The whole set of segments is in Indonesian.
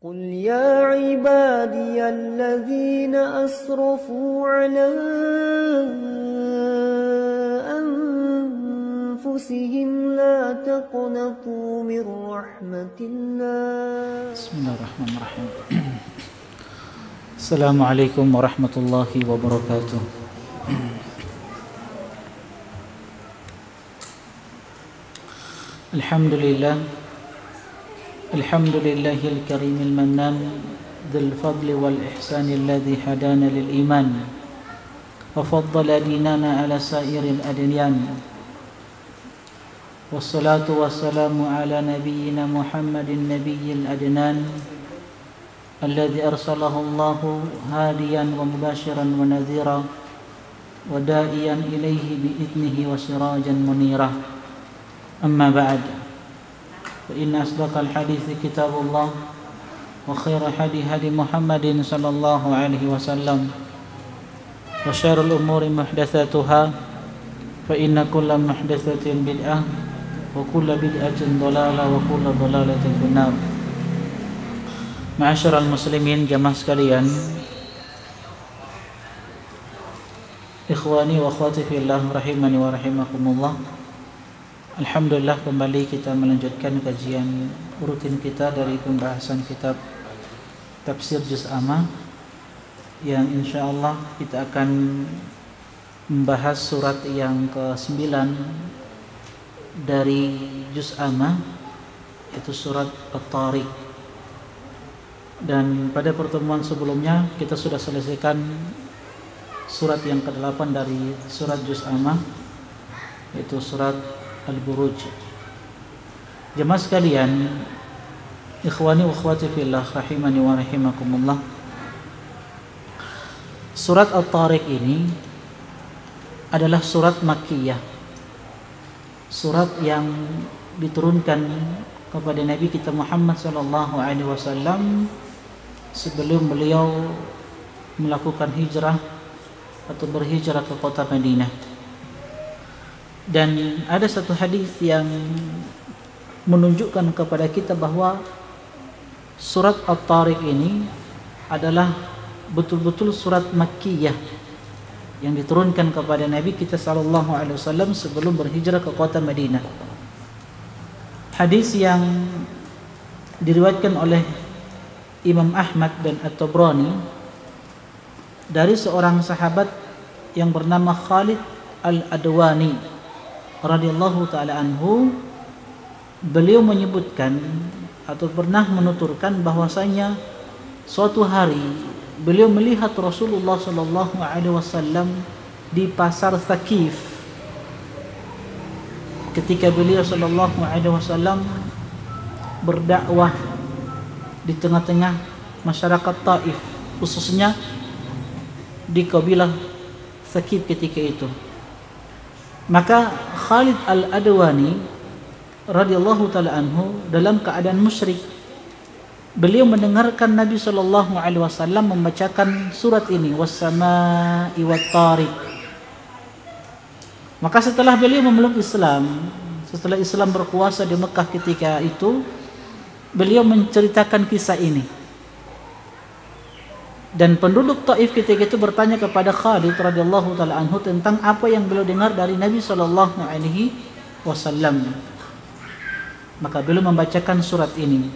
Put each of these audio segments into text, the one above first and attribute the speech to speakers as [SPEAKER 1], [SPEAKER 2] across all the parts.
[SPEAKER 1] قل يا عبادي الذين أسرفوا على أنفسهم لا تقنطوا من رحمة الله.
[SPEAKER 2] بسم الله الرحمن الرحيم. السلام عليكم ورحمة الله وبركاته. الحمد لله الكريم المنان ذي الفضل والإحسان الذي هدانا للإيمان وفضل ديننا على سائر الأديان والصلاة والسلام على نبينا محمد النبي الأدنان الذي أرسله الله هاديا ومباشرا ونذيرا وداعيا إليه بإذنه وسراجا منيرا. أما بعد، فإن أصدق الحديث كتاب الله وخير هدي محمد صلى الله عليه وسلم وشر الأمور محدثاتها فإن كل محدثة بدعة وكل بدعة ضلالة وكل ضلالة في النار. Ma'asyiral muslimin, jamaah sekalian, ikhwani wa akhwati fillah rahimani wa rahimakumullah. Alhamdulillah, kembali kita melanjutkan kajian rutin kita dari pembahasan kitab Tafsir Juz Amma, yang insyaallah kita akan membahas surat yang ke-9 dari Juz Amma, yaitu surat At-Tariq. Dan pada pertemuan sebelumnya kita sudah selesaikan surat yang ke-8 dari surat Juz Amma, yaitu surat Al-Buruj. Jemaah sekalian, ikhwani wa akhwati fillah rahimani wa rahimakumullah, surat At-Tariq ini adalah surat Makkiyah, surat yang diturunkan kepada Nabi kita Muhammad sallallahu alaihi wasallam sebelum beliau melakukan hijrah atau berhijrah ke kota Madinah. Dan ada satu hadis yang menunjukkan kepada kita bahwa surat At-Tariq ini adalah betul-betul surat Makkiyah yang diturunkan kepada Nabi kita sallallahu alaihi wasallam sebelum berhijrah ke kota Madinah. Hadis yang diriwayatkan oleh Imam Ahmad dan At-Tabrani dari seorang sahabat yang bernama Khalid Al-Adwani radhiyallahu taala anhu. Beliau menyebutkan atau pernah menuturkan bahwasanya suatu hari beliau melihat Rasulullah sallallahu alaihi wasallam di pasar Thaqif ketika beliau sallallahu alaihi wasallam berdakwah di tengah-tengah masyarakat Taif, khususnya di kabilah Thaqif ketika itu. Maka Khalid Al-Adwani radhiyallahu taala anhu dalam keadaan musyrik, beliau mendengarkan Nabi sallallahu alaihi wasallam membacakan surat ini, was-samaa'i wat-tariq. Maka setelah beliau memeluk Islam, setelah Islam berkuasa di Mekah ketika itu, beliau menceritakan kisah ini. Dan penduduk Taif ketika itu bertanya kepada Khalid radhiyallahu taala anhu tentang apa yang beliau dengar dari Nabi sallallahu alaihi wasallam. Maka beliau membacakan surat ini.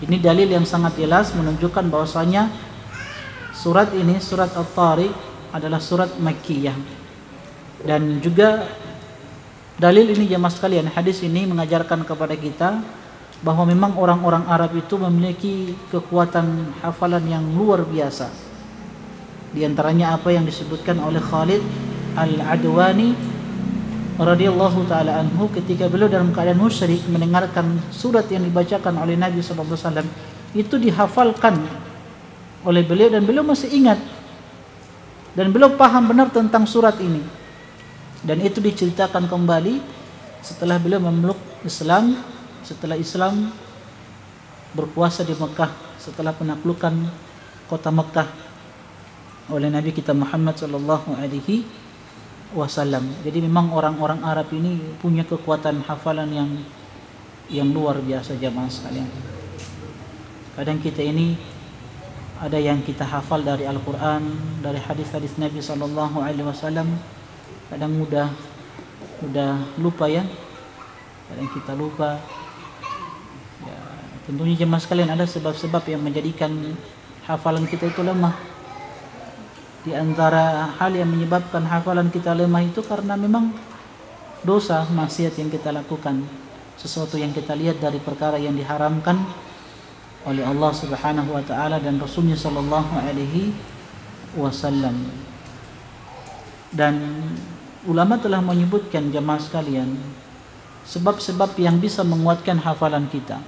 [SPEAKER 2] Ini dalil yang sangat jelas menunjukkan bahwasanya surat ini, surat At-Tariq, adalah surat Makkiyah. Dan juga dalil ini jemaah sekalian, hadis ini mengajarkan kepada kita bahwa memang orang-orang Arab itu memiliki kekuatan hafalan yang luar biasa. Di antaranya apa yang disebutkan oleh Khalid Al-Adwani radhiyallahu taala anhu ketika beliau dalam keadaan musyrik mendengarkan surat yang dibacakan oleh Nabi sallallahu alaihi wasallam itu dihafalkan oleh beliau, dan beliau masih ingat dan beliau paham benar tentang surat ini. Dan itu diceritakan kembali setelah beliau memeluk Islam, setelah Islam berkuasa di Mekah, setelah penaklukan kota Mekah oleh Nabi kita Muhammad sallallahu alaihi wasallam. Jadi memang orang-orang Arab ini punya kekuatan hafalan yang luar biasa jamaah sekalian. Kadang kita ini ada yang kita hafal dari Al-Quran, dari hadis-hadis Nabi SAW. Kadang mudah lupa ya. Kadang kita lupa. Ya, tentunya jemaah sekalian ada sebab-sebab yang menjadikan hafalan kita itu lemah. Di antara hal yang menyebabkan hafalan kita lemah itu karena memang dosa, maksiat yang kita lakukan, sesuatu yang kita lihat dari perkara yang diharamkan oleh Allah Subhanahu wa taala dan Rasulnya sallallahu alaihi wasallam. Dan ulama telah menyebutkan jemaah sekalian sebab-sebab yang bisa menguatkan hafalan kita.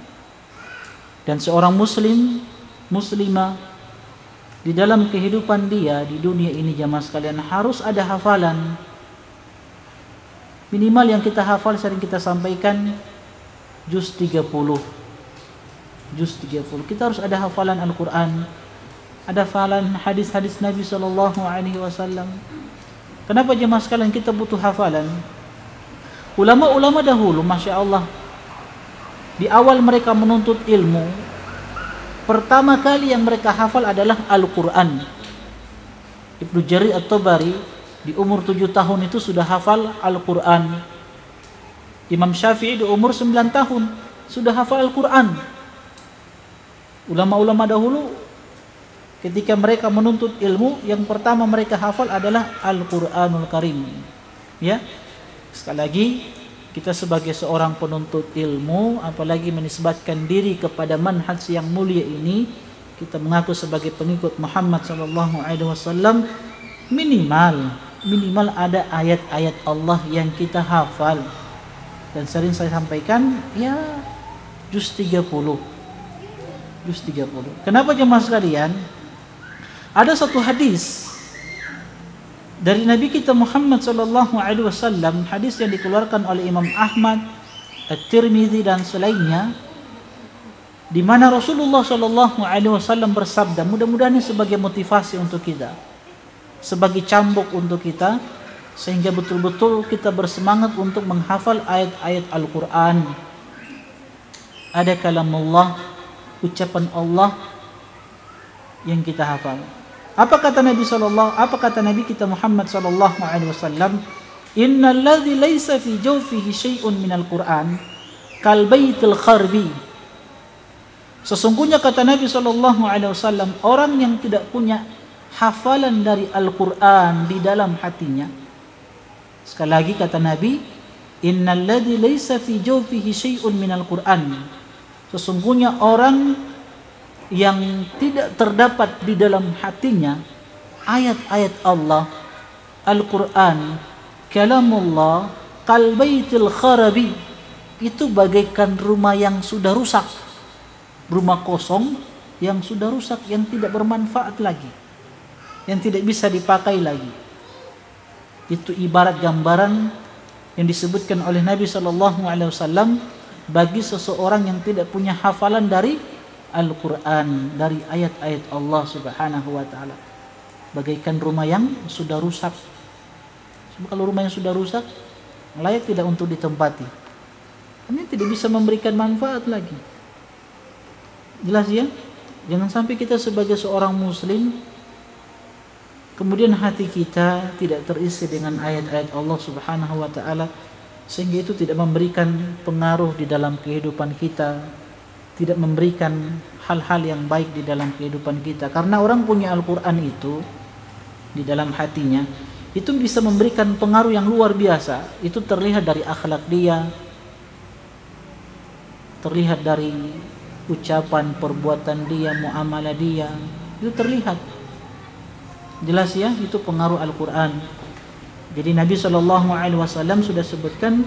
[SPEAKER 2] Dan seorang muslim, muslimah di dalam kehidupan dia di dunia ini jemaah sekalian harus ada hafalan. Minimal yang kita hafal sering kita sampaikan juz 30. Juz 30. Kita harus ada hafalan Al-Quran, ada hafalan hadis-hadis Nabi SAW. Kenapa jemaah sekalian kita butuh hafalan? Ulama-ulama dahulu, Masya Allah, di awal mereka menuntut ilmu, pertama kali yang mereka hafal adalah Al-Quran. Ibnu Jarir At-Tabari di umur 7 tahun itu sudah hafal Al-Quran. Imam Syafi'i di umur 9 tahun sudah hafal Al-Quran. Ulama-ulama dahulu ketika mereka menuntut ilmu, yang pertama mereka hafal adalah Al-Quranul Karim. Ya, sekali lagi kita sebagai seorang penuntut ilmu, apalagi menisbatkan diri kepada manhaj yang mulia ini, kita mengaku sebagai pengikut Muhammad SAW, minimal ada ayat-ayat Allah yang kita hafal. Dan sering saya sampaikan, ya juz 30. Juz 30. Kenapa jemaah sekalian? Ada satu hadis dari Nabi kita Muhammad SAW, hadis yang dikeluarkan oleh Imam Ahmad, At-Tirmidzi dan selainnya, di mana Rasulullah SAW bersabda, mudah-mudahan ini sebagai motivasi untuk kita, sebagai cambuk untuk kita, sehingga betul-betul kita bersemangat untuk menghafal ayat-ayat Al-Quran. Ada kalamullah, ucapan Allah yang kita hafal. Apa kata Nabi kita Muhammad SAW? Innal ladzi laisa fi jawfihi syai'un minal Qur'an kal baitil kharbi. Sesungguhnya kata Nabi SAW, orang yang tidak punya hafalan dari Al-Quran di dalam hatinya. Sekali lagi kata Nabi, innal ladzi laisa fi jawfihi syai'un minal Qur'an. Sesungguhnya orang yang tidak terdapat di dalam hatinya ayat-ayat Allah, Al-Quran, kalamullah, kal baitil kharabi, itu bagaikan rumah yang sudah rusak, rumah kosong yang sudah rusak, yang tidak bermanfaat lagi, yang tidak bisa dipakai lagi. Itu ibarat gambaran yang disebutkan oleh Nabi SAW bagi seseorang yang tidak punya hafalan dari Al-Quran, dari ayat-ayat Allah Subhanahu wa ta'ala. Bagaikan rumah yang sudah rusak. Sebab kalau rumah yang sudah rusak, layak tidak untuk ditempati. Ini tidak bisa memberikan manfaat lagi. Jelas ya? Jangan sampai kita sebagai seorang muslim, kemudian hati kita tidak terisi dengan ayat-ayat Allah Subhanahu wa ta'ala, sehingga itu tidak memberikan pengaruh di dalam kehidupan kita, tidak memberikan hal-hal yang baik di dalam kehidupan kita. Karena orang punya Al-Quran itu di dalam hatinya, itu bisa memberikan pengaruh yang luar biasa. Itu terlihat dari akhlak dia, terlihat dari ucapan, perbuatan dia, muamalah dia, itu terlihat jelas ya, itu pengaruh Al-Quran. Jadi Nabi SAW sudah sebutkan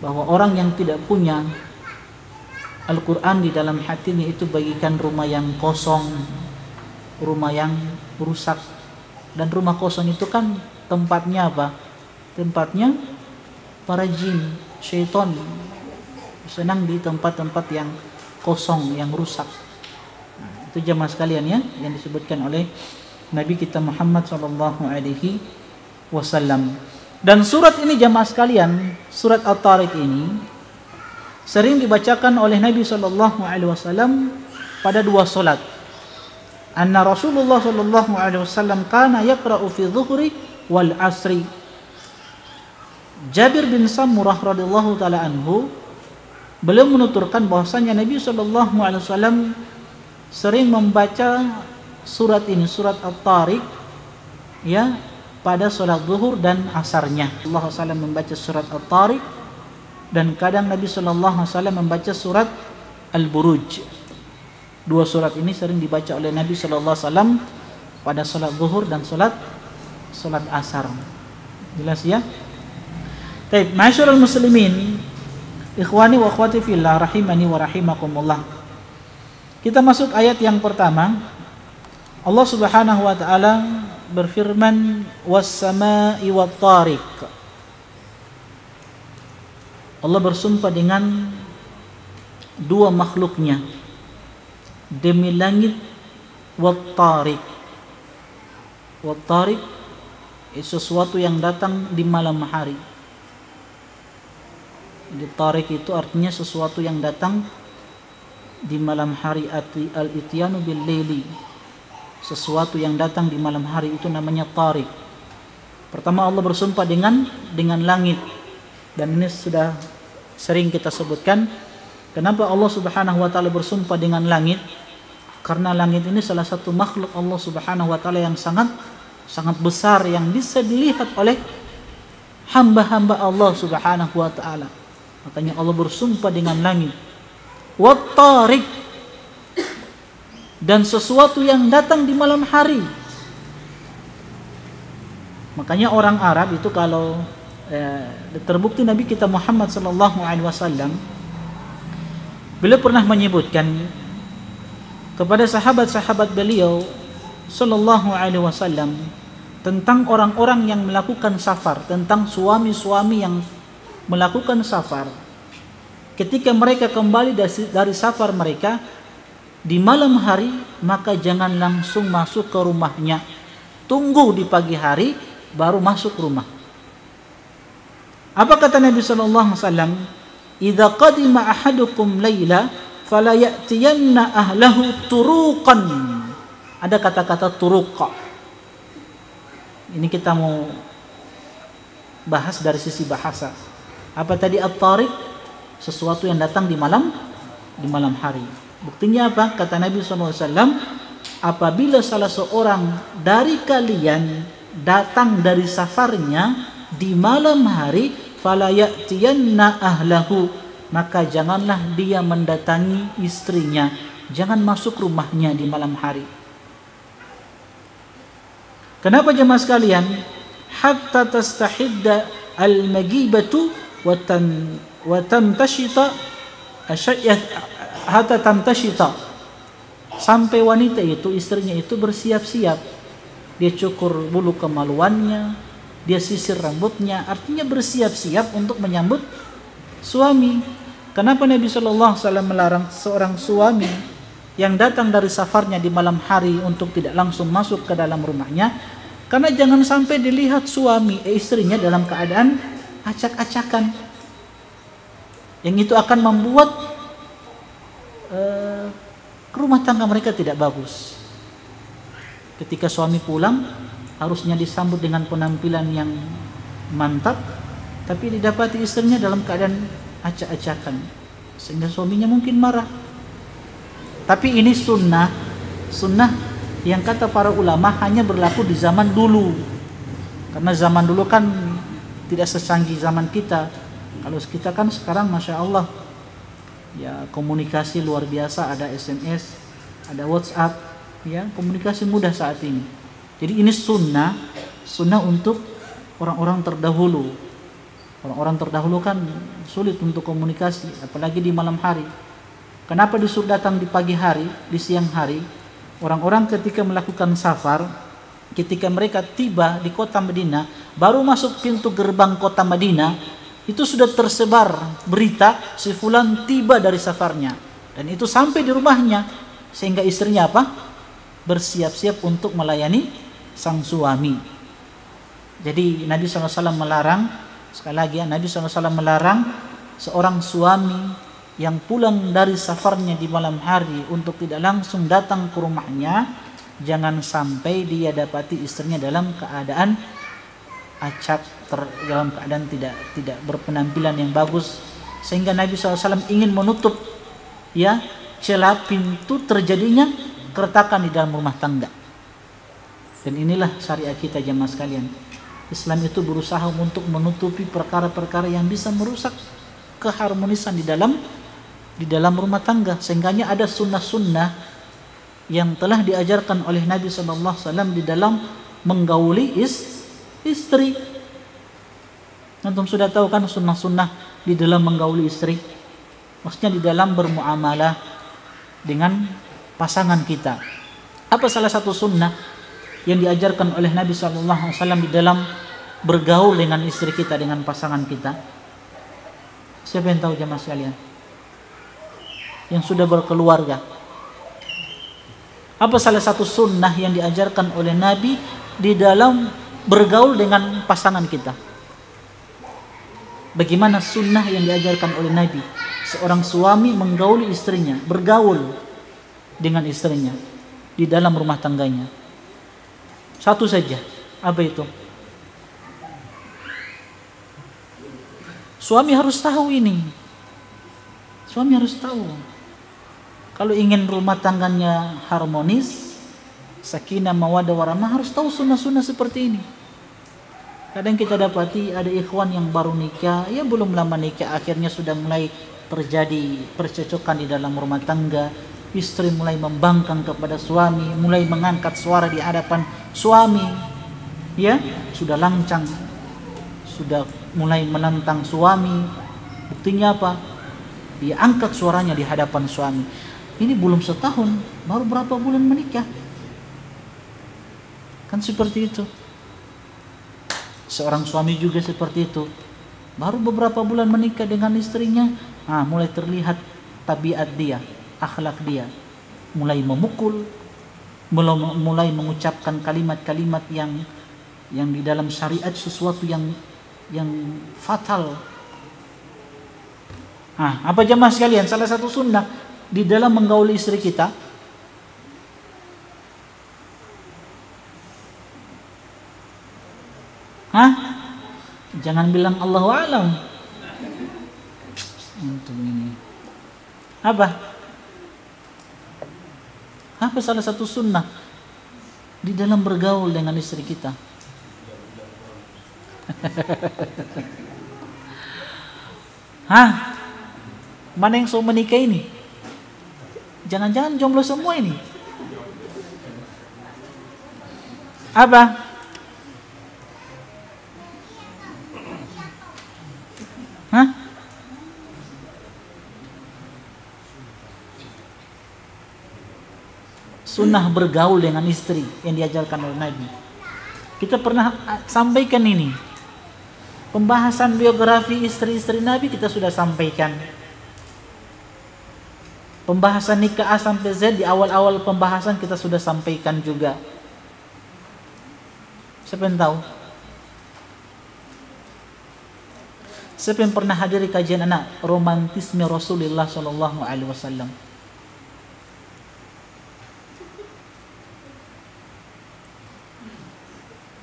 [SPEAKER 2] bahwa orang yang tidak punya Al-Quran di dalam hatinya itu bagikan rumah yang kosong, rumah yang rusak. Dan rumah kosong itu kan tempatnya apa? Tempatnya para jin, syaitan senang di tempat-tempat yang kosong, yang rusak. Nah, itu jemaah sekalian ya, yang disebutkan oleh Nabi kita Muhammad SAW. Dan surat ini jemaah sekalian, surat At-Tariq ini sering dibacakan oleh Nabi SAW pada dua solat. Anna Rasulullah sallallahu alaihi wasallam kana yaqra'u fi dhuhri wal asri. Jabir bin Samurah radhiyallahu taala anhu beliau menuturkan bahwasanya Nabi sallallahu alaihi wasallam sering membaca surat ini, surat At-Tariq, ya, pada salat zuhur dan asarnya. Allah sallallahu membaca surat At-Tariq, dan kadang Nabi sallallahu alaihi wasallam membaca surat Al-Buruj. Dua surat ini sering dibaca oleh Nabi sallallahu alaihi wasallam pada salat zuhur dan salat asar. Jelas ya? Baik, ma'asyiral muslimin, ikhwani wa akhwati fillah rahimani wa rahimakumullah. Kita masuk ayat yang pertama. Allah Subhanahu wa taala berfirman, was-samaa'i wat-tariq. Allah bersumpah dengan dua makhluknya, demi langit, wat-tariq. Wat-tariq sesuatu yang datang di malam hari. Di tariq itu artinya sesuatu yang datang di malam hari, al-ityanu bil laili. Sesuatu yang datang di malam hari itu namanya tariq. Pertama Allah bersumpah dengan langit. Dan ini sudah sering kita sebutkan. Kenapa Allah Subhanahu wa taala bersumpah dengan langit? Karena langit ini salah satu makhluk Allah Subhanahu wa taala yang sangat besar, yang bisa dilihat oleh hamba-hamba Allah Subhanahu wa taala. Makanya Allah bersumpah dengan langit. Wat-tariq, dan sesuatu yang datang di malam hari. Makanya orang Arab itu kalau terbukti Nabi kita Muhammad sallallahu alaihi wasallam beliau pernah menyebutkan kepada sahabat-sahabat beliau sallallahu alaihi wasallam tentang orang-orang yang melakukan safar, tentang suami-suami yang melakukan safar. Ketika mereka kembali dari safar mereka di malam hari, maka jangan langsung masuk ke rumahnya. Tunggu di pagi hari baru masuk rumah. Apa kata Nabi sallallahu alaihi wasallam? "Idza qadima ahadukum laila fala ya'tiyanna ahlahu turuqan." Ada kata-kata turuq. Ini kita mau bahas dari sisi bahasa. Apa tadi at-tariq? Sesuatu yang datang di malam hari. Buktinya apa? Kata Nabi SAW, apabila salah seorang dari kalian datang dari safarnya di malam hari, fala ya'tiyanna ahlahu, maka janganlah dia mendatangi istrinya, jangan masuk rumahnya di malam hari. Kenapa jemaah sekalian? Hatta tastahidda al-magibatu wa tamtashita hatta tamtashita, sampai wanita itu, istrinya itu bersiap-siap. Dia cukur bulu kemaluannya, dia sisir rambutnya, artinya bersiap-siap untuk menyambut suami. Kenapa Nabi sallallahu alaihi wasallam melarang seorang suami yang datang dari safarnya di malam hari untuk tidak langsung masuk ke dalam rumahnya? Karena jangan sampai dilihat istrinya dalam keadaan acak-acakan. Yang itu akan membuat rumah tangga mereka tidak bagus. Ketika suami pulang, harusnya disambut dengan penampilan yang mantap, tapi didapati istrinya dalam keadaan acak-acakan, sehingga suaminya mungkin marah. Tapi ini sunnah yang kata para ulama hanya berlaku di zaman dulu. Karena zaman dulu kan tidak secanggih zaman kita. Kalau kita kan sekarang Masya Allah, ya komunikasi luar biasa, ada SMS, ada WhatsApp, ya komunikasi mudah saat ini. Jadi ini sunnah untuk orang-orang terdahulu. Orang-orang terdahulu kan sulit untuk komunikasi, apalagi di malam hari. Kenapa disuruh datang di pagi hari, di siang hari? Orang-orang ketika melakukan safar, ketika mereka tiba di kota Madinah, baru masuk pintu gerbang kota Madinah, itu sudah tersebar berita si fulan tiba dari safarnya, dan itu sampai di rumahnya, sehingga istrinya apa? Bersiap-siap untuk melayani sang suami. Jadi Nabi SAW melarang, sekali lagi ya, Nabi SAW melarang seorang suami yang pulang dari safarnya di malam hari untuk tidak langsung datang ke rumahnya, jangan sampai dia dapati istrinya dalam keadaan acak, dalam keadaan tidak berpenampilan yang bagus, sehingga Nabi SAW ingin menutup ya celah pintu terjadinya keretakan di dalam rumah tangga. Dan inilah syariat kita jemaah sekalian. Islam itu berusaha untuk menutupi perkara-perkara yang bisa merusak keharmonisan di dalam rumah tangga, sehingganya ada sunnah-sunnah yang telah diajarkan oleh Nabi SAW di dalam menggauli istri. Antum sudah tahu kan sunnah-sunnah di dalam menggauli istri? Maksudnya di dalam bermuamalah dengan pasangan kita. Apa salah satu sunnah yang diajarkan oleh Nabi SAW di dalam bergaul dengan istri kita, dengan pasangan kita? Siapa yang tahu jemaah sekalian? Yang sudah berkeluarga. Apa salah satu sunnah yang diajarkan oleh Nabi di dalam bergaul dengan pasangan kita? Bagaimana sunnah yang diajarkan oleh Nabi? Seorang suami menggauli istrinya, bergaul dengan istrinya di dalam rumah tangganya. Satu saja. Apa itu? Suami harus tahu ini. Suami harus tahu. Kalau ingin rumah tangganya harmonis, sakinah, mawaddah, warahmah, harus tahu sunnah-sunnah seperti ini. Kadang kita dapati ada ikhwan yang baru nikah, ya belum lama nikah, akhirnya sudah mulai terjadi percecokan di dalam rumah tangga. Istri mulai membangkang kepada suami, mulai mengangkat suara di hadapan suami, ya sudah lancang, sudah mulai menentang suami. Buktinya apa? Dia angkat suaranya di hadapan suami. Ini belum setahun, baru berapa bulan menikah. Kan seperti itu. Seorang suami juga seperti itu. Baru beberapa bulan menikah dengan istrinya, mulai terlihat tabiat dia, akhlak dia. Mulai memukul, mulai mengucapkan kalimat-kalimat yang di dalam syariat sesuatu yang fatal. Apa jemaah sekalian? Salah satu sunnah di dalam menggauli istri kita, jangan bilang Allahu a'lam. Untuk ini apa salah satu sunnah di dalam bergaul dengan istri kita? Mana yang mau menikah ini? Jangan-jangan jomblo semua ini? Apa? Sunnah bergaul dengan istri yang diajarkan oleh Nabi. Kita pernah sampaikan ini. Pembahasan biografi istri-istri Nabi kita sudah sampaikan. Pembahasan nikah A sampai Z di awal-awal pembahasan kita sudah sampaikan juga. Siapa yang tahu? Siapa yang pernah hadiri kajian anak romantisme Rasulullah SAW?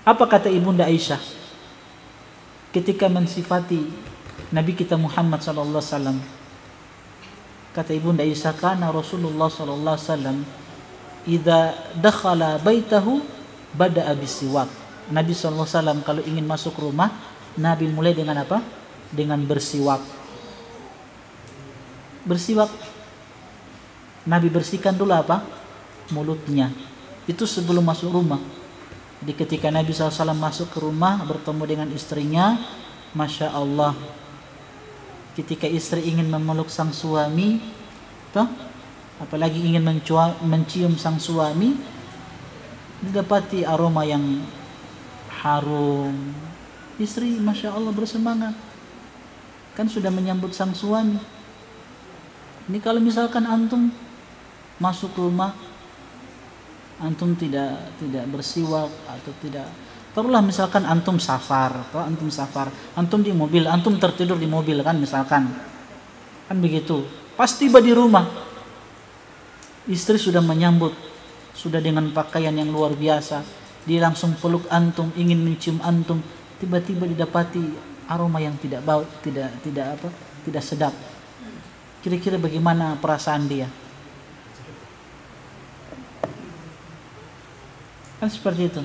[SPEAKER 2] Apa kata Ibunda Aisyah ketika mensifati Nabi kita Muhammad SAW? Kata Ibunda Aisyah, kana Rasulullah SAW idza dakhala baitahu bada'a bisiwak. Nabi SAW kalau ingin masuk rumah, Nabi mulai dengan apa? Dengan bersiwak. Bersiwak. Nabi bersihkan dulu apa? Mulutnya. Itu sebelum masuk rumah. Jadi ketika Nabi SAW masuk ke rumah bertemu dengan istrinya, Masya Allah, ketika istri ingin memeluk sang suami, apalagi ingin mencium sang suami, didapati aroma yang harum. Istri Masya Allah bersemangat, kan sudah menyambut sang suami. Ini kalau misalkan antum masuk rumah, antum tidak bersiwak atau tidak, taruhlah misalkan antum safar, antum di mobil, antum tertidur di mobil kan misalkan, kan begitu. Pas tiba di rumah, istri sudah menyambut, sudah dengan pakaian yang luar biasa. Dia langsung peluk antum, ingin mencium antum. Tiba-tiba didapati aroma yang tidak bau, tidak sedap. Kira-kira bagaimana perasaan dia? Kan seperti itu.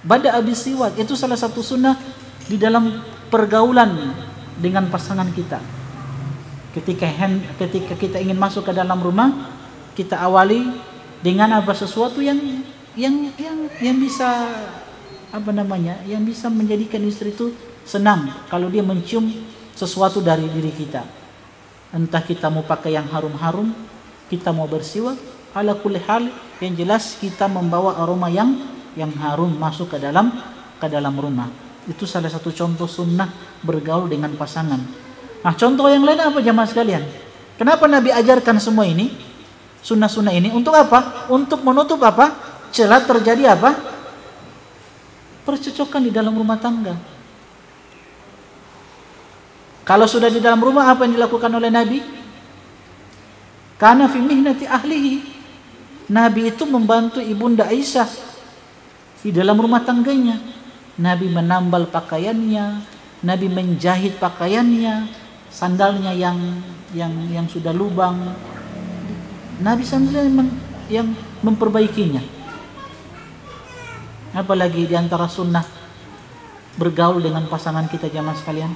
[SPEAKER 2] Bada abis siwak itu salah satu sunnah di dalam pergaulan dengan pasangan kita. Ketika kita ingin masuk ke dalam rumah, kita awali dengan apa sesuatu yang bisa yang bisa menjadikan istri itu senang kalau dia mencium sesuatu dari diri kita. Entah kita mau pakai yang harum-harum, kita mau bersiwak, ala kulli hal yang jelas kita membawa aroma yang harum masuk ke dalam rumah. Itu salah satu contoh sunnah bergaul dengan pasangan. Nah, contoh yang lain apa jamaah sekalian? Kenapa Nabi ajarkan semua ini? Sunnah-sunnah ini untuk apa? Untuk menutup apa? Celah terjadi apa? Percocokan di dalam rumah tangga. Kalau sudah di dalam rumah, apa yang dilakukan oleh Nabi? Kana fi mihnati ahlihi. Nabi itu membantu ibunda Aisyah di dalam rumah tangganya. Nabi menambal pakaiannya, Nabi menjahit pakaiannya, sandalnya yang sudah lubang, Nabi sendiri yang memperbaikinya. Apalagi di antara sunnah bergaul dengan pasangan kita jamaah sekalian.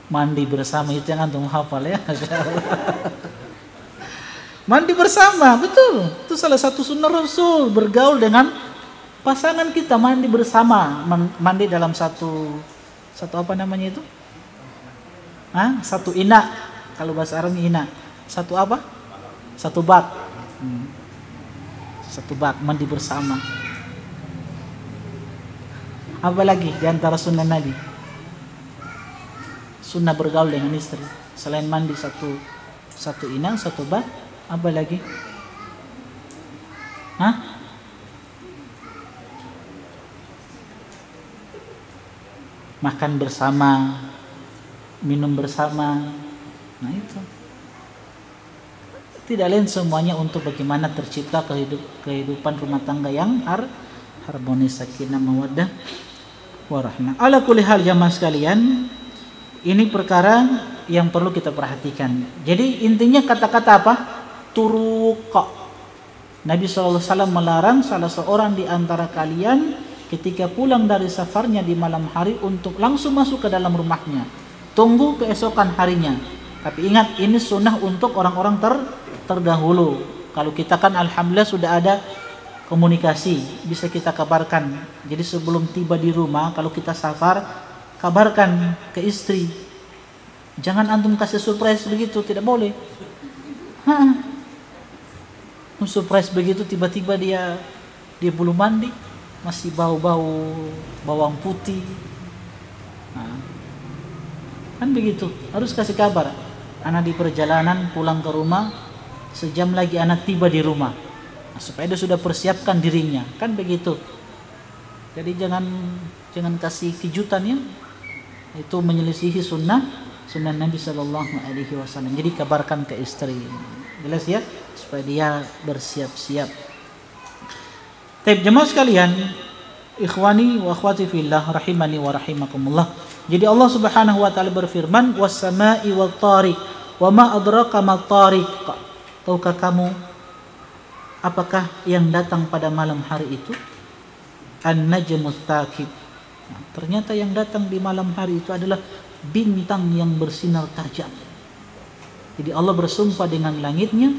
[SPEAKER 2] Mandi bersama itu yang antum hafal ya. Mandi bersama, betul. Itu salah satu sunnah Rasul, bergaul dengan pasangan kita, mandi bersama, mandi dalam satu apa namanya itu? Satu ina, kalau bahasa Arabnya ina. Satu apa? Satu bak. Satu bak, mandi bersama. Apa lagi di antara sunnah Nabi? Sunnah bergaul dengan istri. Selain mandi satu ina, satu bak, apa lagi? Makan bersama, minum bersama. Nah itu. Tidak lain semuanya untuk bagaimana tercipta kehidupan rumah tangga yang harmonis, sakinah, mawaddah, warahmah. Ala kulli hal jamaah sekalian, ini perkara yang perlu kita perhatikan. Jadi intinya kata-kata apa? Turuqa. Nabi SAW melarang salah seorang di antara kalian ketika pulang dari safarnya di malam hari untuk langsung masuk ke dalam rumahnya. Tunggu keesokan harinya. Tapi ingat, ini sunnah untuk orang-orang terdahulu. Kalau kita kan alhamdulillah sudah ada komunikasi, bisa kita kabarkan. Jadi sebelum tiba di rumah, kalau kita safar, kabarkan ke istri. Jangan antum kasih surprise begitu, tidak boleh. Surprise begitu, tiba-tiba dia belum mandi, masih bau-bau bawang putih. Kan begitu, harus kasih kabar. Anak di perjalanan pulang ke rumah, sejam lagi anak tiba di rumah. Supaya dia sudah persiapkan dirinya, kan begitu. Jadi jangan kasih kejutan ya. Itu menyelisihi sunnah Nabi SAW. Jadi kabarkan ke istri, jelas ya, supaya dia bersiap-siap. Baik jemaah sekalian, ikhwani wa akhwati fillah rahimani wa rahimakumullah. Jadi Allah Subhanahu wa taala berfirman, was-sama'i wat-tariq, wa ma adraka mat-tariq. Tahukah kamu apakah yang datang pada malam hari itu? An-najmus tsaqib. Nah, ternyata yang datang di malam hari itu adalah bintang yang bersinar tajam. Jadi Allah bersumpah dengan langitnya,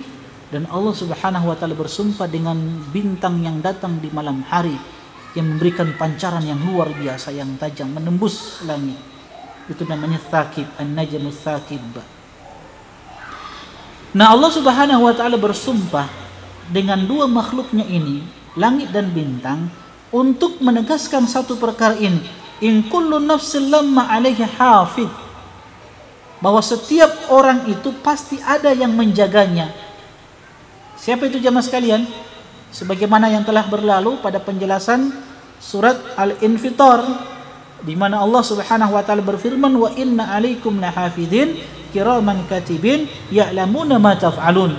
[SPEAKER 2] dan Allah Subhanahu wa taala bersumpah dengan bintang yang datang di malam hari yang memberikan pancaran yang luar biasa, yang tajam menembus langit. Itu namanya tsaqib, an-najmus tsaqib. Nah, Allah Subhanahu wa taala bersumpah dengan dua makhluknya ini, langit dan bintang, untuk menegaskan satu perkara ini, in kullu nafsin lamma 'alaiha hafid, bahwa setiap orang itu pasti ada yang menjaganya. Siapa itu jamaah sekalian? Sebagaimana yang telah berlalu pada penjelasan surat Al-Infitar, di mana Allah Subhanahu wa taala berfirman, wa inna 'alaikum lahafidhin kiraman katibin ya'lamuna ma taf'alun.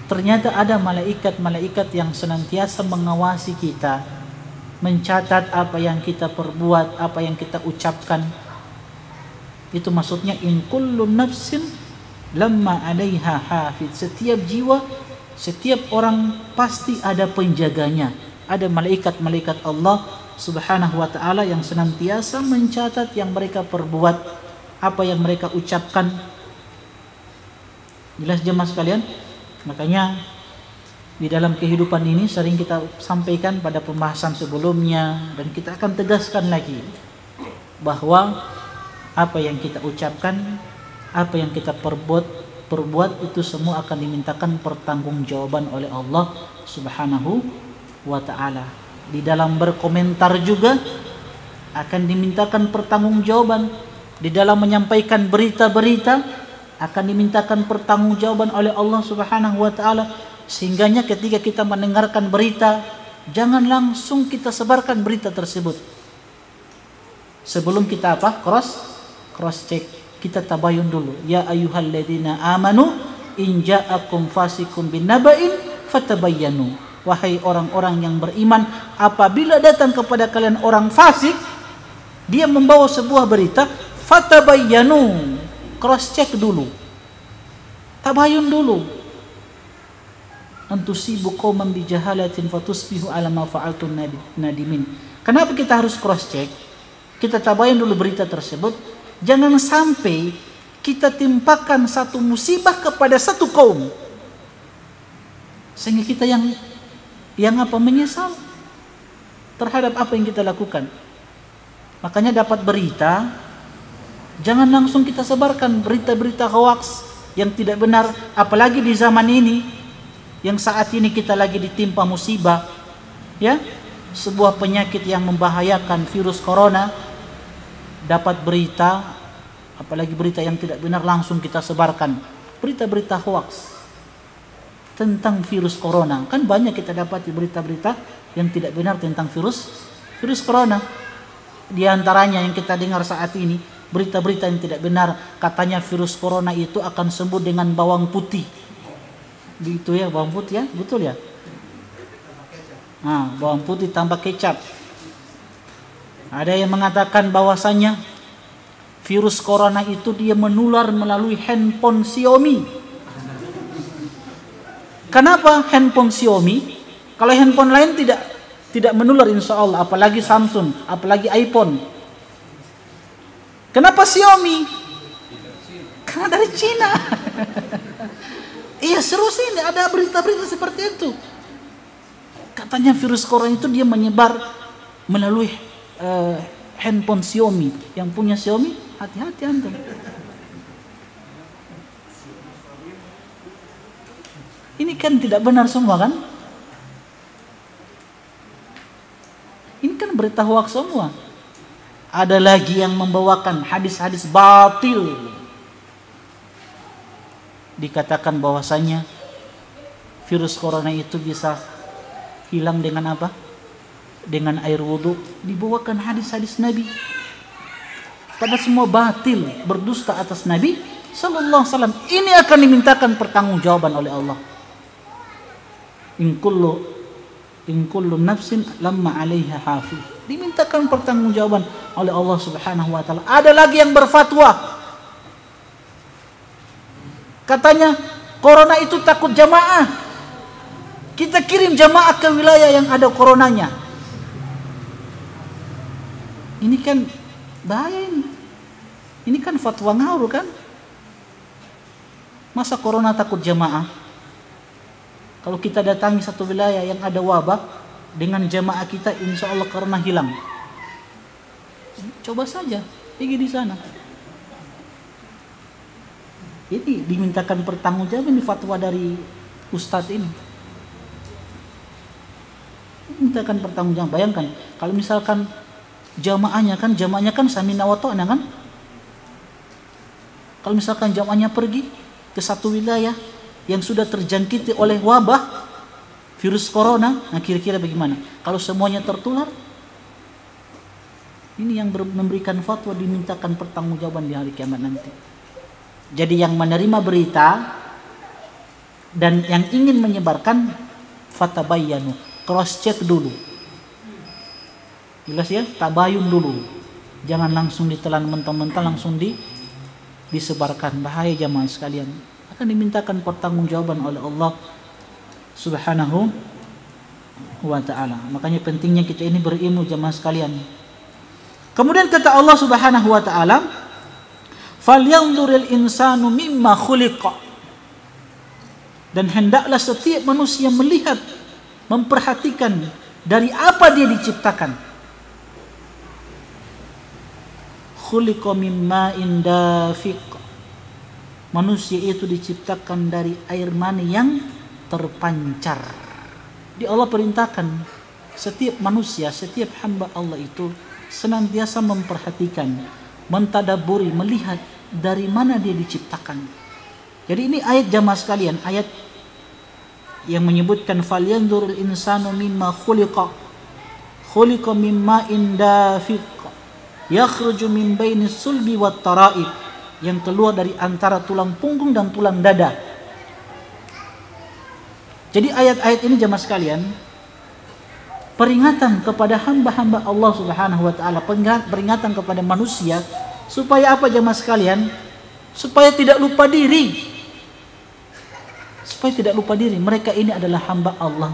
[SPEAKER 2] Ternyata ada malaikat-malaikat yang senantiasa mengawasi kita, mencatat apa yang kita perbuat, apa yang kita ucapkan. Itu maksudnya in kullu nafsin lamma 'alaiha hafid. Setiap jiwa, setiap orang pasti ada penjaganya. Ada malaikat-malaikat Allah Subhanahu wa taala yang senantiasa mencatat yang mereka perbuat, apa yang mereka ucapkan. Jelas jemaah sekalian? Makanya di dalam kehidupan ini sering kita sampaikan pada pembahasan sebelumnya, dan kita akan tegaskan lagi bahwa apa yang kita ucapkan, apa yang kita perbuat itu semua akan dimintakan pertanggungjawaban oleh Allah Subhanahu wa taala. Di dalam berkomentar juga akan dimintakan pertanggungjawaban. Di dalam menyampaikan berita-berita akan dimintakan pertanggungjawaban oleh Allah Subhanahu wa taala. Sehingganya ketika kita mendengarkan berita, jangan langsung kita sebarkan berita tersebut. Sebelum kita cross check, kita tabayun dulu. Ya ayyuhalladzina amanu in ja'akum fasikum binaba'in fatabayyanu. Wahai orang-orang yang beriman, apabila datang kepada kalian orang fasik, dia membawa sebuah berita, fatabayyanu, cross check dulu, tabayun dulu. Antusibu qauman bijahalatin fatusbihu ala ma fa'altum nadimin. Kenapa kita harus cross check? Kita tabayun dulu berita tersebut. Jangan sampai kita timpakan satu musibah kepada satu kaum, sehingga kita yang menyesal terhadap apa yang kita lakukan. Makanya dapat berita, jangan langsung kita sebarkan berita-berita hoax yang tidak benar, apalagi di zaman ini yang saat ini kita lagi ditimpa musibah, ya, sebuah penyakit yang membahayakan, virus corona. Dapat berita, apalagi berita yang tidak benar, langsung kita sebarkan berita-berita hoax tentang virus corona. Kan banyak kita dapat berita-berita yang tidak benar tentang virus corona. Di antaranya yang kita dengar saat ini, berita-berita yang tidak benar, katanya virus corona itu akan sembuh dengan bawang putih. Begitu ya, bawang putih ya, betul ya? Nah, bawang putih tambah kecap. Ada yang mengatakan bahwasanya virus corona itu dia menular melalui handphone Xiaomi. Kenapa handphone Xiaomi? Kalau handphone lain tidak menular insya Allah, apalagi Samsung, apalagi iPhone. Kenapa Xiaomi? Karena dari Cina. Iya, serius ini ada berita-berita seperti itu. Katanya virus corona itu dia menyebar melalui handphone Xiaomi. Yang punya Xiaomi, hati-hati antum. Ini kan tidak benar semua kan? Ini kan berita hoax semua. Ada lagi yang membawakan hadis-hadis batil. Dikatakan bahwasanya virus corona itu bisa hilang dengan apa? Dengan air wudhu. Dibawakan hadis-hadis Nabi. Pada semua batil, berdusta atas Nabi sallallahu alaihi wasallam. Ini akan dimintakan pertanggungjawaban oleh Allah. In kullu nafsin lamma 'alaiha hafiz. Dimintakan pertanggungjawaban oleh Allah Subhanahu wa taala. Ada lagi yang berfatwa. Katanya corona itu takut jamaah. Kita kirim jamaah ke wilayah yang ada coronanya. Ini kan bahaya ini. Ini kan fatwa ngawur kan? Masa corona takut jamaah? Kalau kita datangi satu wilayah yang ada wabah, dengan jamaah kita insya Allah corona hilang. Coba saja pergi di sana. Ini dimintakan pertanggungjawaban di fatwa dari ustadz ini. Mintakan pertanggungjawaban. Bayangkan kalau misalkan jamaahnya kan samina wa ta'na kan? Kalau misalkan jamaahnya pergi ke satu wilayah yang sudah terjangkiti oleh wabah virus corona, nah kira-kira bagaimana? Kalau semuanya tertular, Ini yang memberikan fatwa dimintakan pertanggungjawaban di hari kiamat nanti. Jadi yang menerima berita dan yang ingin menyebarkan, fatabayyanu, cross check dulu. Jelas ya, tabayun dulu. Jangan langsung ditelan mentah-mentah, langsung disebarkan. Bahaya jamaah sekalian. Akan dimintakan pertanggungjawaban oleh Allah Subhanahu wa ta'ala. Makanya pentingnya kita ini berilmu jamaah sekalian. Kemudian kata Allah Subhanahu wa ta'ala, falyanzuril insanu mimma khuliqa. Dan hendaklah setiap manusia melihat, memperhatikan dari apa dia diciptakan. Khuliqa mimma indafiq. Manusia itu diciptakan dari air mani yang terpancar. Di Allah perintahkan setiap manusia, setiap hamba Allah itu senantiasa memperhatikan, mentadaburi, melihat dari mana dia diciptakan. Jadi ini ayat jamaah sekalian, ayat yang menyebutkan falyanzurul insanu mimma khuliqa. Khuliqa mimma indafiq. Yakhruju min bainis sulbi wat tara'ib. Yang keluar dari antara tulang punggung dan tulang dada. Jadi ayat-ayat ini jamaah sekalian, peringatan kepada hamba-hamba Allah Subhanahu wa ta'ala, peringatan kepada manusia, supaya apa jamaah sekalian? Supaya tidak lupa diri. Supaya tidak lupa diri, mereka ini adalah hamba Allah.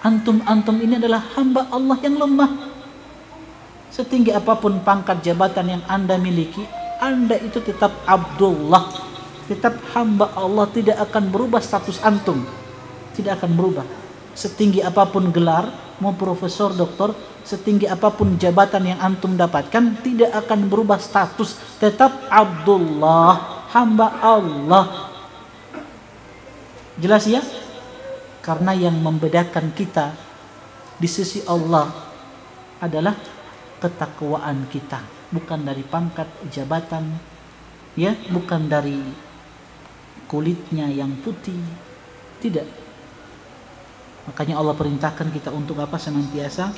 [SPEAKER 2] Antum ini adalah hamba Allah yang lemah. Setinggi apapun pangkat jabatan yang Anda miliki, Anda itu tetap Abdullah, tetap hamba Allah, tidak akan berubah status antum. Tidak akan berubah. Setinggi apapun gelar, mau profesor, doktor, setinggi apapun jabatan yang antum dapatkan, tidak akan berubah status, tetap Abdullah, hamba Allah. Jelas ya? Karena yang membedakan kita di sisi Allah adalah ketakwaan kita, bukan dari pangkat jabatan, ya, bukan dari kulitnya yang putih, tidak. Makanya Allah perintahkan kita untuk apa? Senantiasa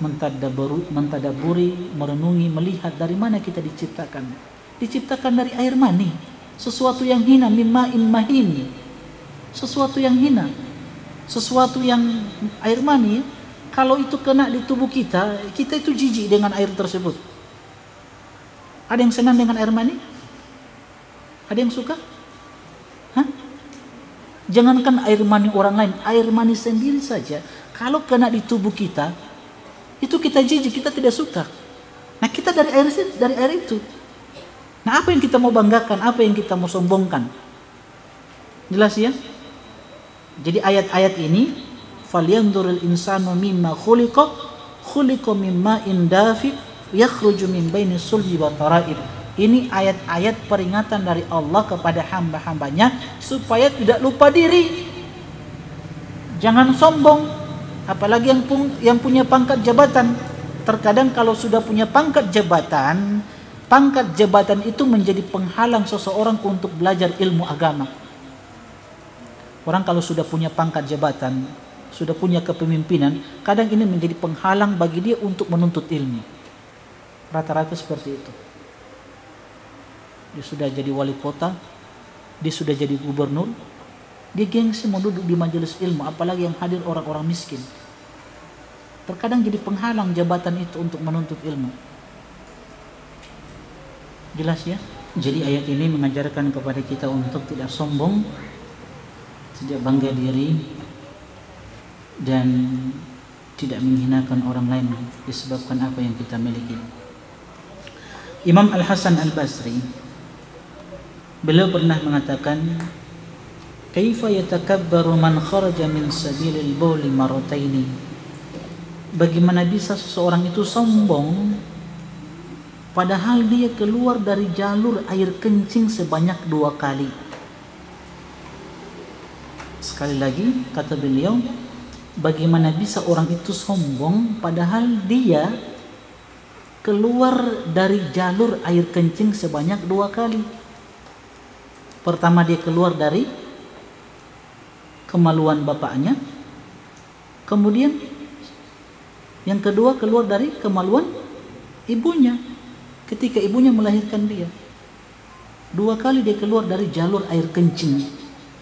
[SPEAKER 2] mentadaburi, merenungi, melihat dari mana kita diciptakan. Diciptakan dari air mani, sesuatu yang hina, mimma'in mahin, sesuatu yang hina, sesuatu yang air mani. Kalau itu kena di tubuh kita, kita itu jijik dengan air tersebut. Ada yang senang dengan air mani? Ada yang suka? Hah? Jangankan air mani orang lain, air mani sendiri saja, kalau kena di tubuh kita, itu kita jijik, kita tidak suka. Nah, kita dari air itu. Nah, apa yang kita mau banggakan, apa yang kita mau sombongkan? Jelas ya? Jadi ayat-ayat ini, falyanzuril insanu mimma khuliqa, khuliqa mimma indafiq, yakhruju min bainis sulbi wat tara'ib. Ini ayat-ayat peringatan dari Allah kepada hamba-hambanya supaya tidak lupa diri. Jangan sombong, apalagi yang punya pangkat jabatan. Terkadang kalau sudah punya pangkat jabatan itu menjadi penghalang seseorang untuk belajar ilmu agama. Orang kalau sudah punya pangkat jabatan, sudah punya kepemimpinan, kadang ini menjadi penghalang bagi dia untuk menuntut ilmu. Rata-rata seperti itu. Dia sudah jadi wali kota, dia sudah jadi gubernur, dia gengsi mau duduk di majelis ilmu, apalagi yang hadir orang-orang miskin. Terkadang jadi penghalang jabatan itu untuk menuntut ilmu. Jelas ya? Jadi ayat ini mengajarkan kepada kita untuk tidak sombong, tidak bangga diri, dan tidak menghinakan orang lain disebabkan apa yang kita miliki. Imam Al-Hasan Al-Basri, beliau pernah mengatakan, kaifa yatakabbaru man kharaja min sabilil bauli marrataini. Bagaimana bisa seseorang itu sombong padahal dia keluar dari jalur air kencing sebanyak 2 kali. Sekali lagi kata beliau, bagaimana bisa orang itu sombong padahal dia keluar dari jalur air kencing sebanyak 2 kali. Pertama dia keluar dari kemaluan bapaknya, kemudian yang kedua keluar dari kemaluan Ibunya, ketika ibunya melahirkan dia. 2 kali dia keluar dari jalur air kencing.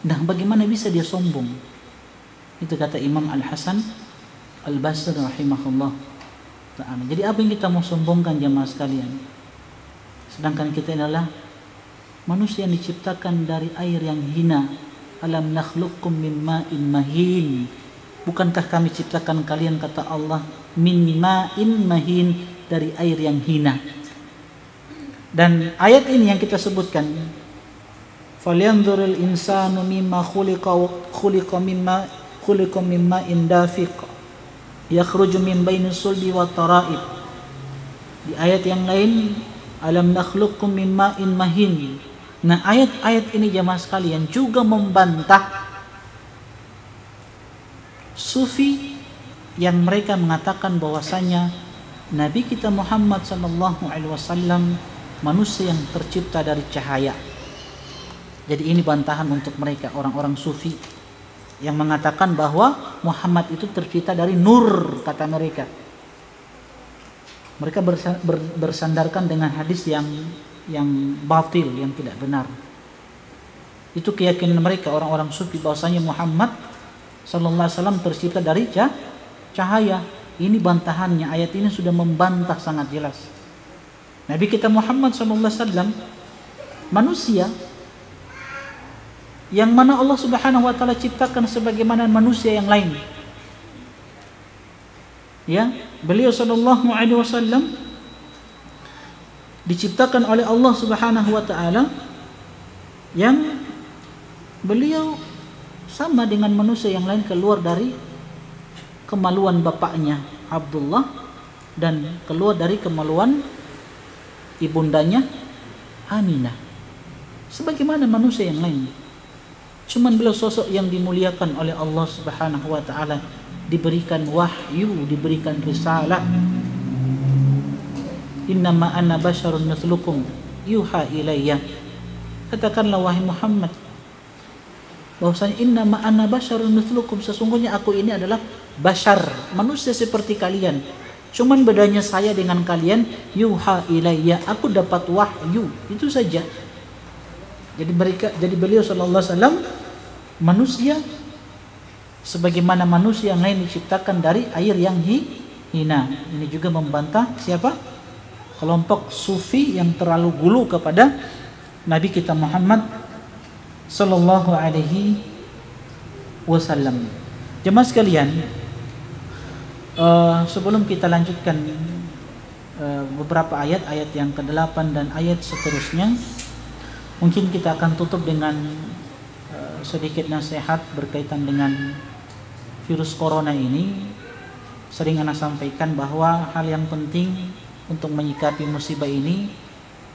[SPEAKER 2] Nah, bagaimana bisa dia sombong? Itu kata Imam Al-Hasan Al-Basri rahimahullah ta'ala. Jadi apa yang kita mau sombongkan jamaah sekalian? Sedangkan kita adalah manusia yang diciptakan dari air yang hina. Alam nakhluqkum min ma'in mahin. Bukankah kami ciptakan kalian, kata Allah, min ma'in mahin, dari air yang hina. Dan ayat ini yang kita sebutkan, falyanzuril insanu mimma khuliqa mimma indafiq yakhruju min bainis sulbi wat tara'ib. Di ayat yang lain, alam nakhluqkum min ma'in mahin. Nah, ayat-ayat ini jamaah sekalian juga membantah sufi yang mereka mengatakan bahwasanya Nabi kita Muhammad sallallahu alaihi wasallam manusia yang tercipta dari cahaya. Jadi ini bantahan untuk mereka, orang-orang sufi yang mengatakan bahwa Muhammad itu tercipta dari nur, kata mereka. Mereka bersandarkan dengan hadis yang batil, yang tidak benar. Itu keyakinan mereka, orang-orang sufi, bahwasanya Muhammad sallallahu alaihi wasallam tercipta dari cahaya. Ini bantahannya, ayat ini sudah membantah sangat jelas. Nabi kita Muhammad sallallahu alaihi wasallam manusia yang mana Allah Subhanahu wa taala ciptakan sebagaimana manusia yang lain. Ya, beliau sallallahu alaihi wasallam diciptakan oleh Allah Subhanahu wa taala yang beliau sama dengan manusia yang lain, keluar dari kemaluan bapaknya Abdullah dan keluar dari kemaluan ibundanya Aminah, sebagaimana manusia yang lain. Cuman beliau sosok yang dimuliakan oleh Allah Subhanahu wa taala, diberikan wahyu, diberikan risalah. Innama ana basyarun mithlukum yuha ilayya. Katakanlah wahai Muhammad bahwasanya innama ana basyarun mithlukum, sesungguhnya aku ini adalah bashar, manusia seperti kalian. Cuman bedanya saya dengan kalian, yuha ilayya, aku dapat wahyu, itu saja. Jadi beliau sallallahu alaihi wasallam manusia sebagaimana manusia yang lain diciptakan dari air yang hina. Ini juga membantah siapa? Kelompok sufi yang terlalu gulu kepada Nabi kita Muhammad sallallahu alaihi wasallam. Jemaah sekalian, sebelum kita lanjutkan beberapa ayat yang ke-8 dan ayat seterusnya, mungkin kita akan tutup dengan sedikit nasihat berkaitan dengan virus corona ini. Sering Ana sampaikan bahwa hal yang penting untuk menyikapi musibah ini,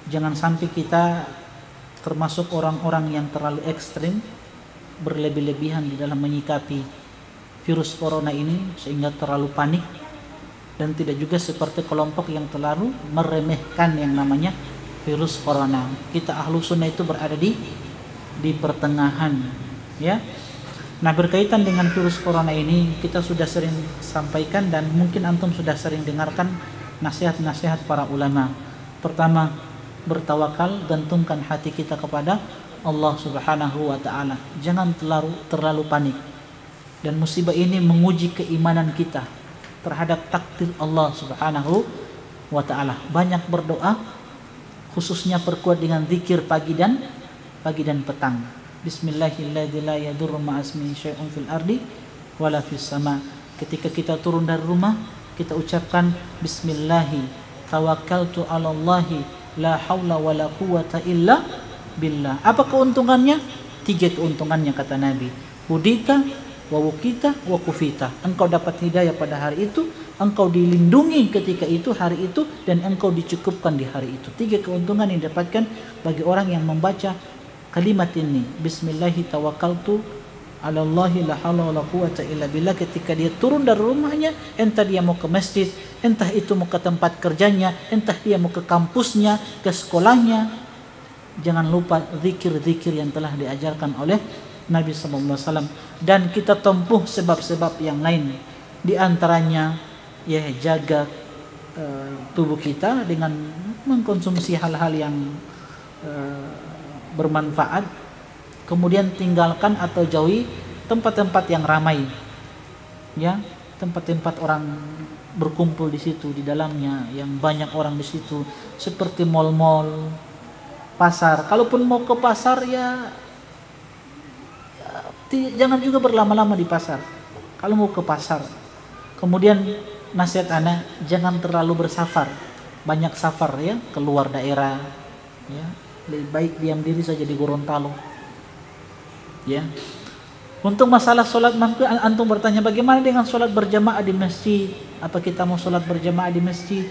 [SPEAKER 2] jangan sampai kita termasuk orang-orang yang terlalu ekstrim, berlebih-lebihan di dalam menyikapi virus corona ini sehingga terlalu panik, dan tidak juga seperti kelompok yang terlalu meremehkan yang namanya virus corona. Kita ahlu sunnah itu berada di pertengahan, ya. Nah, berkaitan dengan virus corona ini kita sudah sering sampaikan dan mungkin antum sudah sering dengarkan nasihat-nasihat para ulama. Pertama, bertawakal, gantungkan hati kita kepada Allah Subhanahu wa taala. Jangan terlalu panik. Dan musibah ini menguji keimanan kita terhadap takdir Allah Subhanahu wa taala. Banyak berdoa, khususnya perkuat dengan zikir pagi dan petang. Bismillahirrahmanirrahim, la yadurru ma'asmihi syai'un fil ardi wala fis sama. Ketika kita turun dari rumah, kita ucapkan bismillahi tawakkaltu 'alallahi la haula wala quwata illa billah. Apa keuntungannya? 3 keuntungannya kata Nabi. Hudita wa wukita wa kufita. Engkau dapat hidayah pada hari itu, engkau dilindungi ketika itu, hari itu, dan engkau dicukupkan di hari itu. 3 keuntungan yang didapatkan bagi orang yang membaca kalimat ini, bismillahi tawakkaltu 'alallahi la haula wala quwata illa billah. Ketika dia turun dari rumahnya, entah dia mau ke masjid, entah itu mau ke tempat kerjanya, entah dia mau ke kampusnya, ke sekolahnya, jangan lupa zikir-zikir yang telah diajarkan oleh Nabi sallallahu alaihi wasallam. Dan kita tempuh sebab-sebab yang lain, di antaranya ya jaga tubuh kita dengan mengkonsumsi hal-hal yang bermanfaat, kemudian tinggalkan atau jauhi tempat-tempat yang ramai, ya, tempat-tempat orang berkumpul di situ, di dalamnya yang banyak orang di situ, seperti mal-mal, pasar. Kalaupun mau ke pasar ya jangan juga berlama-lama di pasar. Kalau mau ke pasar, kemudian nasihat anak, jangan terlalu bersafar, banyak safar ya, keluar daerah, ya, lebih baik diam diri saja di Gorontalo, ya. Untuk masalah sholat maghrib, antum bertanya bagaimana dengan sholat berjamaah di masjid? Apa kita mau sholat berjamaah di masjid?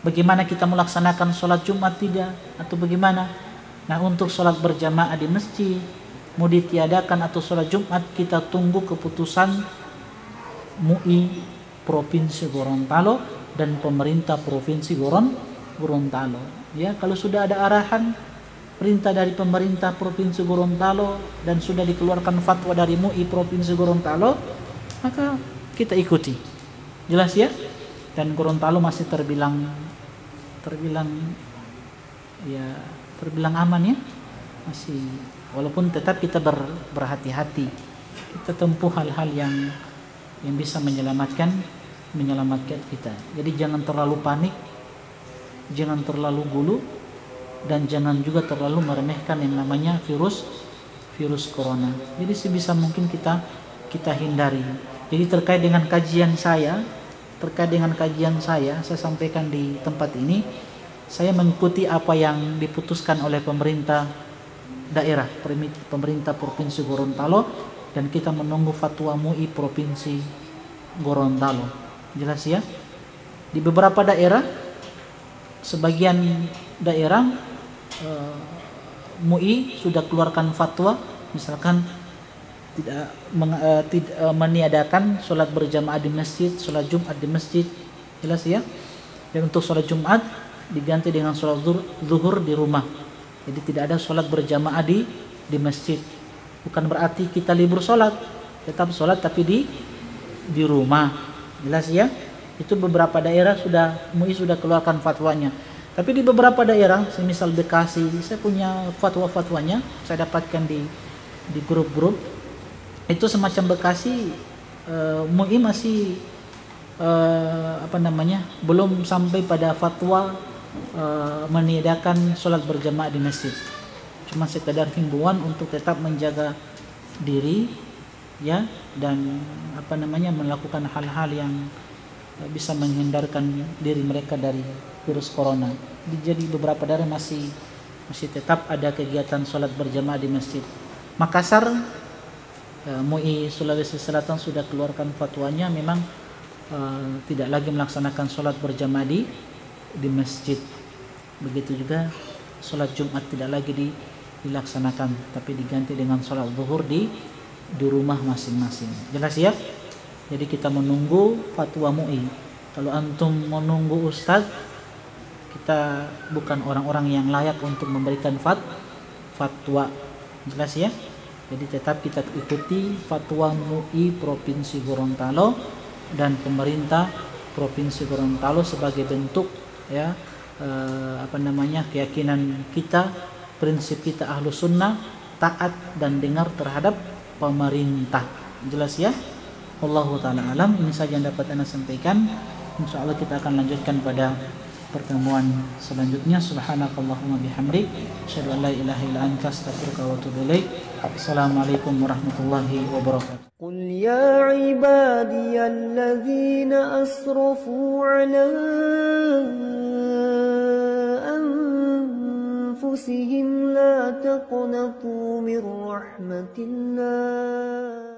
[SPEAKER 2] Bagaimana kita melaksanakan sholat Jumat tidak? Atau bagaimana? Nah, untuk sholat berjamaah di masjid mau ditiadakan atau sholat Jumat, kita tunggu keputusan MUI Provinsi Gorontalo dan pemerintah Provinsi Gorontalo. Ya, kalau sudah ada arahan perintah dari pemerintah Provinsi Gorontalo dan sudah dikeluarkan fatwa dari MUI Provinsi Gorontalo, maka kita ikuti. Jelas ya? Dan Gorontalo masih terbilang aman ya. Masih, walaupun tetap kita berhati-hati. Kita tempuh hal-hal yang bisa menyelamatkan kita. Jadi jangan terlalu panik, jangan terlalu gulu, dan jangan juga terlalu meremehkan yang namanya virus corona. Jadi sebisa mungkin kita hindari. Jadi terkait dengan kajian saya, saya sampaikan di tempat ini, saya mengikuti apa yang diputuskan oleh pemerintah daerah, pemerintah Provinsi Gorontalo, dan kita menunggu fatwa MUI Provinsi Gorontalo. Jelas ya? Di beberapa daerah, sebagian daerah MUI sudah keluarkan fatwa, misalkan tidak meniadakan sholat berjamaah di masjid, sholat Jumat di masjid. Jelas ya? Dan untuk sholat Jumat diganti dengan sholat zuhur di rumah. Jadi tidak ada sholat berjamaah di masjid. Bukan berarti kita libur sholat, tetap sholat tapi di rumah. Jelas ya? Itu beberapa daerah MUI sudah keluarkan fatwanya. Tapi di beberapa daerah, semisal Bekasi, saya punya fatwa-fatwanya, saya dapatkan di grup-grup. Itu semacam Bekasi, MUI masih belum sampai pada fatwa meniadakan sholat berjamaah di masjid. Cuma sekedar himbauan untuk tetap menjaga diri, ya, dan melakukan hal-hal yang bisa menghindarkan diri mereka dari virus corona. Jadi beberapa daerah masih tetap ada kegiatan sholat berjamaah di masjid. Makassar, MUI Sulawesi Selatan sudah keluarkan fatwanya, memang tidak lagi melaksanakan sholat berjamaah di masjid. Begitu juga sholat Jumat tidak lagi dilaksanakan, tapi diganti dengan sholat zuhur di rumah masing-masing. Jelas ya? Jadi kita menunggu fatwa MUI. Kalau antum menunggu ustadz, kita bukan orang-orang yang layak untuk memberikan fatwa. Jelas ya? Jadi tetap kita ikuti fatwa MUI Provinsi Gorontalo dan pemerintah Provinsi Gorontalo sebagai bentuk ya keyakinan kita, prinsip kita Ahlus Sunnah, taat dan dengar terhadap pemerintah. Jelas ya? Wallahu ta'ala alam. Ini saja yang dapat Anda sampaikan. Insyaallah kita akan lanjutkan pada pertemuan selanjutnya. Subhanakallahumma bihamdik, asyhadu an la ilaha illa anta, astaghfiruka wa atubu ilaik. Assalamualaikum warahmatullahi wabarakatuh.
[SPEAKER 1] قل يا عبادي الذين أسرفوا على أنفسهم لا تقنطوا من رحمة الله